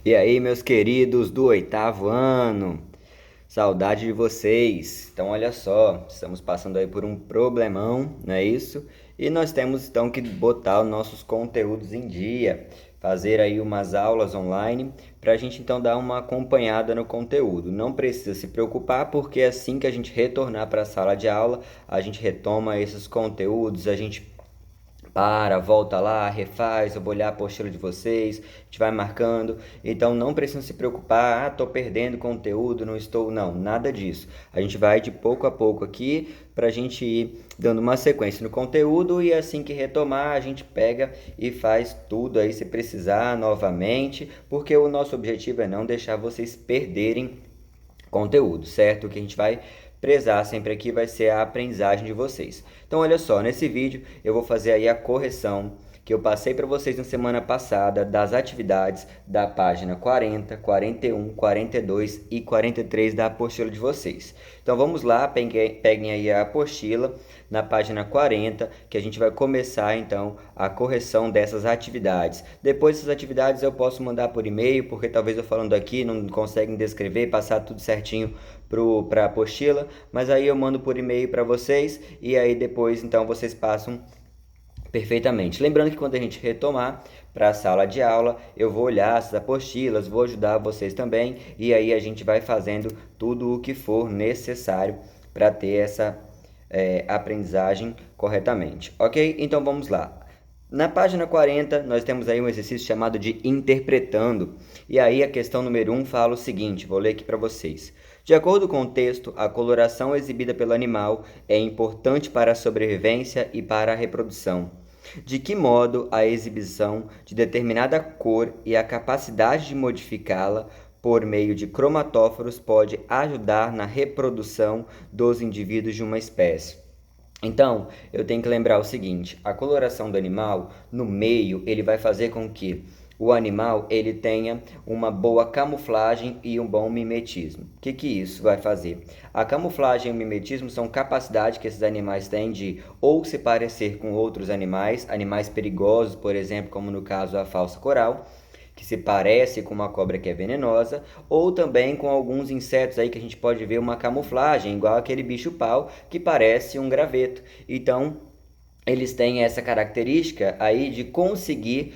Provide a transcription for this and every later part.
E aí, meus queridos do oitavo ano, saudade de vocês. Então, olha só, estamos passando aí por um problemão, não é isso? E nós temos então que botar os nossos conteúdos em dia, fazer aí umas aulas online para a gente então dar uma acompanhada no conteúdo. Não precisa se preocupar, porque assim que a gente retornar para a sala de aula, a gente retoma esses conteúdos, a gente volta lá, refaz, eu vou olhar a apostila de vocês, a gente vai marcando. Então não precisam se preocupar, tô perdendo conteúdo, não estou, não, nada disso. A gente vai de pouco a pouco aqui para a gente ir dando uma sequência no conteúdo e assim que retomar, a gente pega e faz tudo aí se precisar novamente, porque o nosso objetivo é não deixar vocês perderem conteúdo, certo? O que a gente vai prezar sempre aqui vai ser a aprendizagem de vocês. Então, olha só, nesse vídeo eu vou fazer aí a correção que eu passei para vocês na semana passada das atividades da página 40, 41, 42 e 43 da apostila de vocês. Então vamos lá, peguem aí a apostila na página 40, que a gente vai começar então a correção dessas atividades. Depois dessas atividades eu posso mandar por e-mail, porque talvez eu falando aqui não conseguem descrever, passar tudo certinho para a apostila, mas aí eu mando por e-mail para vocês e aí depois então vocês passam perfeitamente. Lembrando que quando a gente retomar para a sala de aula, eu vou olhar essas apostilas, vou ajudar vocês também e aí a gente vai fazendo tudo o que for necessário para ter essa aprendizagem corretamente. Ok? Então vamos lá. Na página 40, nós temos aí um exercício chamado de interpretando. E aí a questão número 1 fala o seguinte, vou ler aqui para vocês. De acordo com o texto, a coloração exibida pelo animal é importante para a sobrevivência e para a reprodução. De que modo a exibição de determinada cor e a capacidade de modificá-la por meio de cromatóforos pode ajudar na reprodução dos indivíduos de uma espécie? Então, eu tenho que lembrar o seguinte, a coloração do animal, no meio, ele vai fazer com que o animal ele tenha uma boa camuflagem e um bom mimetismo. O que isso vai fazer? A camuflagem e o mimetismo são capacidades que esses animais têm de ou se parecer com outros animais, animais perigosos, por exemplo, como no caso a falsa coral, que se parece com uma cobra que é venenosa, ou também com alguns insetos aí que a gente pode ver uma camuflagem, igual aquele bicho-pau que parece um graveto. Então, eles têm essa característica aí de conseguir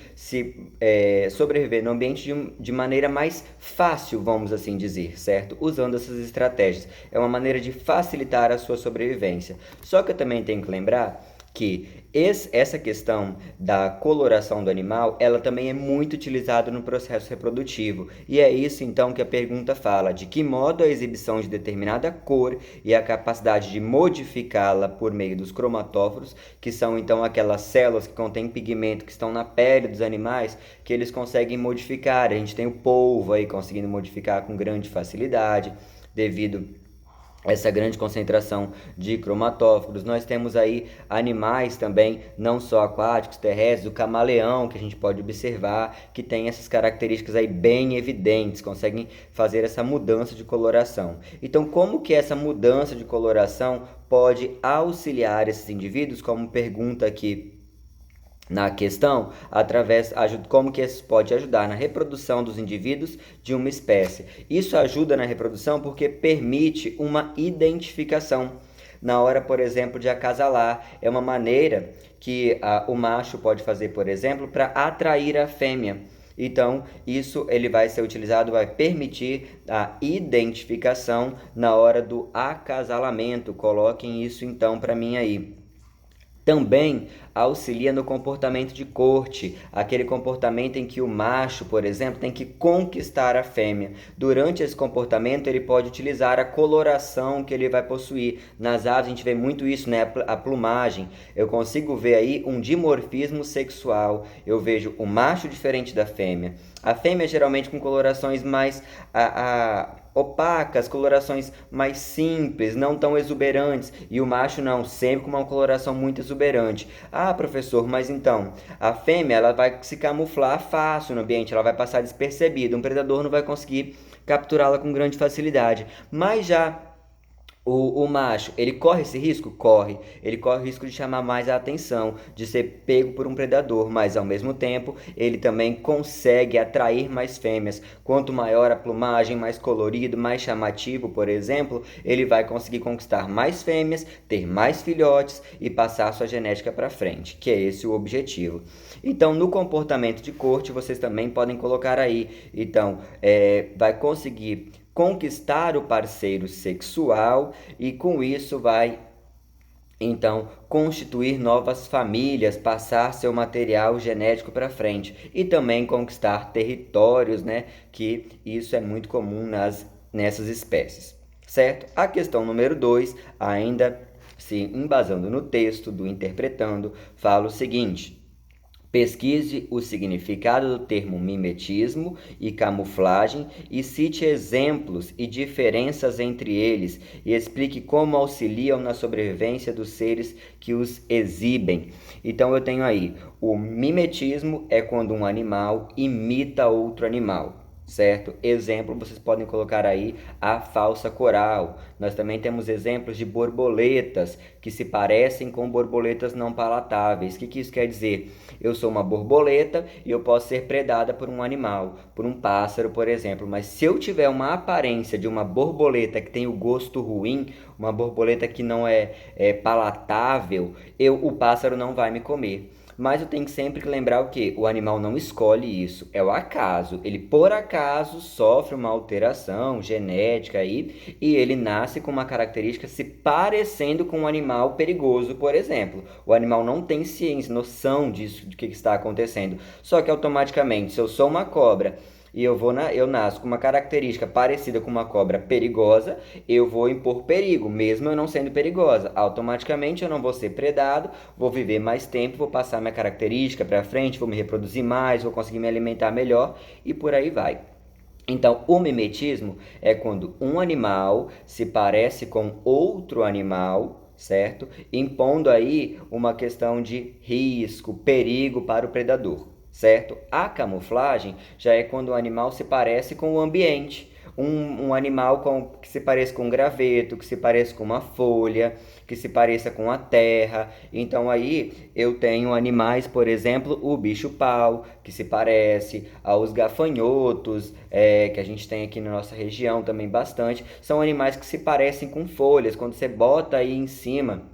sobreviver no ambiente de maneira mais fácil, vamos assim dizer, certo? Usando essas estratégias. É uma maneira de facilitar a sua sobrevivência. Só que eu também tenho que lembrar que essa questão da coloração do animal, ela também é muito utilizada no processo reprodutivo. E é isso então que a pergunta fala, de que modo a exibição de determinada cor e a capacidade de modificá-la por meio dos cromatóforos, que são então aquelas células que contêm pigmento que estão na pele dos animais, que eles conseguem modificar. A gente tem o polvo aí conseguindo modificar com grande facilidade, devido essa grande concentração de cromatóforos. Nós temos aí animais também, não só aquáticos, terrestres, o camaleão, que a gente pode observar, que tem essas características aí bem evidentes, conseguem fazer essa mudança de coloração. Então, como que essa mudança de coloração pode auxiliar esses indivíduos, como pergunta aqui na questão, como que isso pode ajudar na reprodução dos indivíduos de uma espécie. Isso ajuda na reprodução porque permite uma identificação. Na hora, por exemplo, de acasalar, é uma maneira que o macho pode fazer, por exemplo, para atrair a fêmea. Então, isso ele vai ser utilizado, vai permitir a identificação na hora do acasalamento. Coloquem isso então para mim aí. Também auxilia no comportamento de corte, aquele comportamento em que o macho, por exemplo, tem que conquistar a fêmea. Durante esse comportamento, ele pode utilizar a coloração que ele vai possuir. Nas aves, a gente vê muito isso, né? A plumagem. Eu consigo ver aí um dimorfismo sexual. Eu vejo o macho diferente da fêmea. A fêmea geralmente com colorações mais opacas, colorações mais simples, não tão exuberantes, e o macho não, sempre com uma coloração muito exuberante. Ah, professor, mas então, a fêmea ela vai se camuflar fácil no ambiente, ela vai passar despercebida, um predador não vai conseguir capturá-la com grande facilidade. Mas já O macho, ele corre esse risco? Corre. Ele corre o risco de chamar mais a atenção, de ser pego por um predador, mas ao mesmo tempo ele também consegue atrair mais fêmeas. Quanto maior a plumagem, mais colorido, mais chamativo, por exemplo, ele vai conseguir conquistar mais fêmeas, ter mais filhotes e passar sua genética para frente, que é esse o objetivo. Então, no comportamento de corte, vocês também podem colocar aí. Então, vai conseguir conquistar o parceiro sexual e com isso vai então constituir novas famílias, passar seu material genético para frente e também conquistar territórios, né? Que isso é muito comum nessas espécies, certo? A questão número 2, ainda se embasando no texto do Interpretando, fala o seguinte: pesquise o significado do termo mimetismo e camuflagem e cite exemplos e diferenças entre eles e explique como auxiliam na sobrevivência dos seres que os exibem. Então eu tenho aí, o mimetismo é quando um animal imita outro animal. Certo? Exemplo, vocês podem colocar aí a falsa coral. Nós também temos exemplos de borboletas que se parecem com borboletas não palatáveis. O que isso quer dizer? Eu sou uma borboleta e eu posso ser predada por um animal, por um pássaro, por exemplo. Mas se eu tiver uma aparência de uma borboleta que tem o gosto ruim, uma borboleta que não é palatável, o pássaro não vai me comer. Mas eu tenho que sempre lembrar o que? O animal não escolhe isso, é o acaso. Ele, por acaso, sofre uma alteração genética aí e ele nasce com uma característica se parecendo com um animal perigoso, por exemplo. O animal não tem ciência, noção disso, de que está acontecendo. Só que automaticamente, se eu sou uma cobra e eu nasço com uma característica parecida com uma cobra perigosa, eu vou impor perigo, mesmo eu não sendo perigosa. Automaticamente eu não vou ser predado, vou viver mais tempo, vou passar minha característica para frente, vou me reproduzir mais, vou conseguir me alimentar melhor e por aí vai. Então, o mimetismo é quando um animal se parece com outro animal, certo? Impondo aí uma questão de risco, perigo para o predador, certo? A camuflagem já é quando o animal se parece com o ambiente. Um animal que se pareça com um graveto, que se pareça com uma folha, que se pareça com a terra. Então aí eu tenho animais, por exemplo, o bicho-pau, que se parece aos gafanhotos, que a gente tem aqui na nossa região também bastante. São animais que se parecem com folhas. Quando você bota aí em cima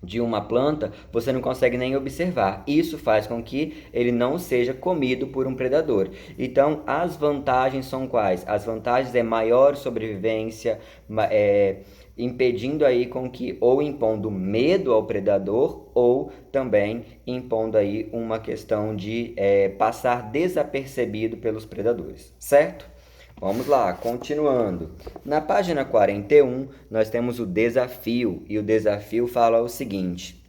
de uma planta, você não consegue nem observar. Isso faz com que ele não seja comido por um predador. Então, as vantagens são quais? As vantagens é maior sobrevivência, impedindo aí com que, ou impondo medo ao predador, ou também impondo aí uma questão de passar desapercebido pelos predadores, certo? Vamos lá, continuando. Na página 41, nós temos o desafio, e o desafio fala o seguinte: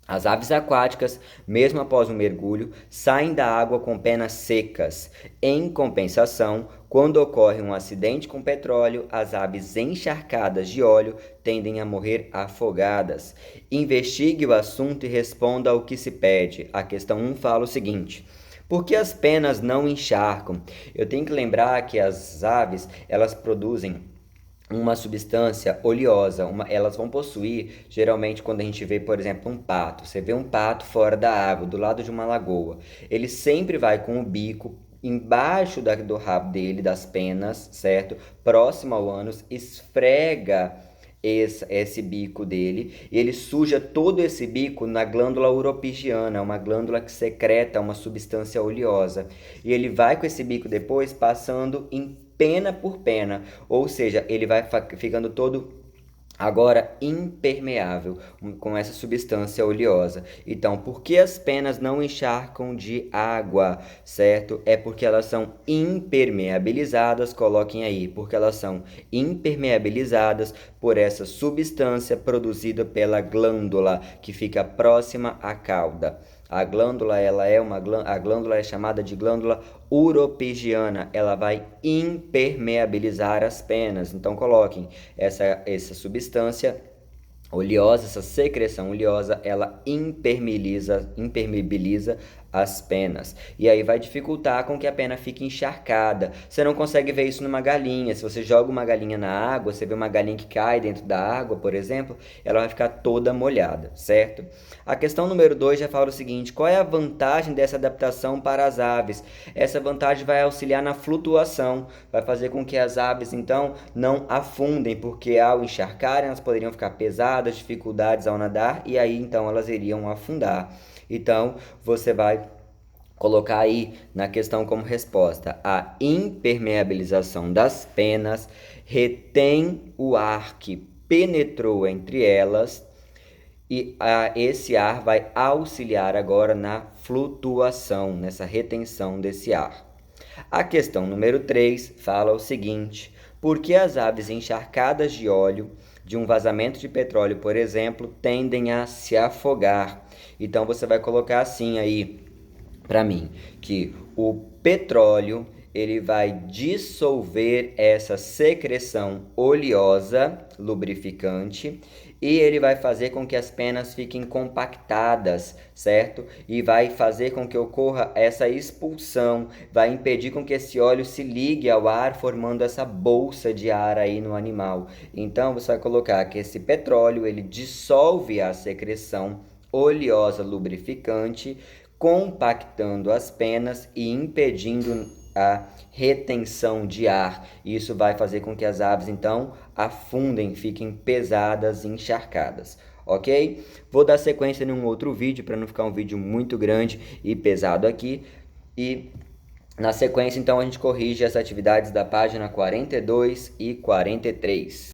as aves aquáticas, mesmo após o mergulho, saem da água com penas secas. Em compensação, quando ocorre um acidente com petróleo, as aves encharcadas de óleo tendem a morrer afogadas. Investigue o assunto e responda ao que se pede. A questão 1 fala o seguinte: por que as penas não encharcam? Eu tenho que lembrar que as aves, elas produzem uma substância oleosa, elas vão possuir, geralmente quando a gente vê, por exemplo, um pato, você vê um pato fora da água, do lado de uma lagoa, ele sempre vai com o bico embaixo do rabo dele, das penas, certo? Próximo ao ânus, esfrega esse bico dele e ele suja todo esse bico na glândula uropigiana, uma glândula que secreta uma substância oleosa. E ele vai com esse bico depois passando em pena por pena, ou seja, ele vai ficando todo agora impermeável com essa substância oleosa. Então, por que as penas não encharcam de água, certo? É porque elas são impermeabilizadas, coloquem aí, porque elas são impermeabilizadas por essa substância produzida pela glândula que fica próxima à cauda. A glândula, a glândula é chamada de glândula uropigiana. Ela vai impermeabilizar as penas. Então coloquem essa substância oleosa, essa secreção oleosa, ela impermeabiliza as penas. E aí vai dificultar com que a pena fique encharcada. Você não consegue ver isso numa galinha. Se você joga uma galinha na água, você vê uma galinha que cai dentro da água, por exemplo, ela vai ficar toda molhada, certo? A questão número 2 já fala o seguinte: qual é a vantagem dessa adaptação para as aves? Essa vantagem vai auxiliar na flutuação, vai fazer com que as aves então não afundem, porque ao encharcarem elas poderiam ficar pesadas, dificuldades ao nadar, e aí então elas iriam afundar. Então, você vai colocar aí na questão como resposta: a impermeabilização das penas retém o ar que penetrou entre elas e esse ar vai auxiliar agora na flutuação, nessa retenção desse ar. A questão número 3 fala o seguinte: por que as aves encharcadas de óleo de um vazamento de petróleo, por exemplo, tendem a se afogar? Então você vai colocar assim aí para mim, que o petróleo ele vai dissolver essa secreção oleosa, lubrificante, e ele vai fazer com que as penas fiquem compactadas, certo? E vai fazer com que ocorra essa expulsão, vai impedir com que esse óleo se ligue ao ar, formando essa bolsa de ar aí no animal. Então você vai colocar que esse petróleo ele dissolve a secreção oleosa lubrificante, compactando as penas e impedindo a retenção de ar. Isso vai fazer com que as aves então afundem, fiquem pesadas e encharcadas. Ok? Vou dar sequência em um outro vídeo para não ficar um vídeo muito grande e pesado aqui. E na sequência então a gente corrige as atividades da página 42 e 43.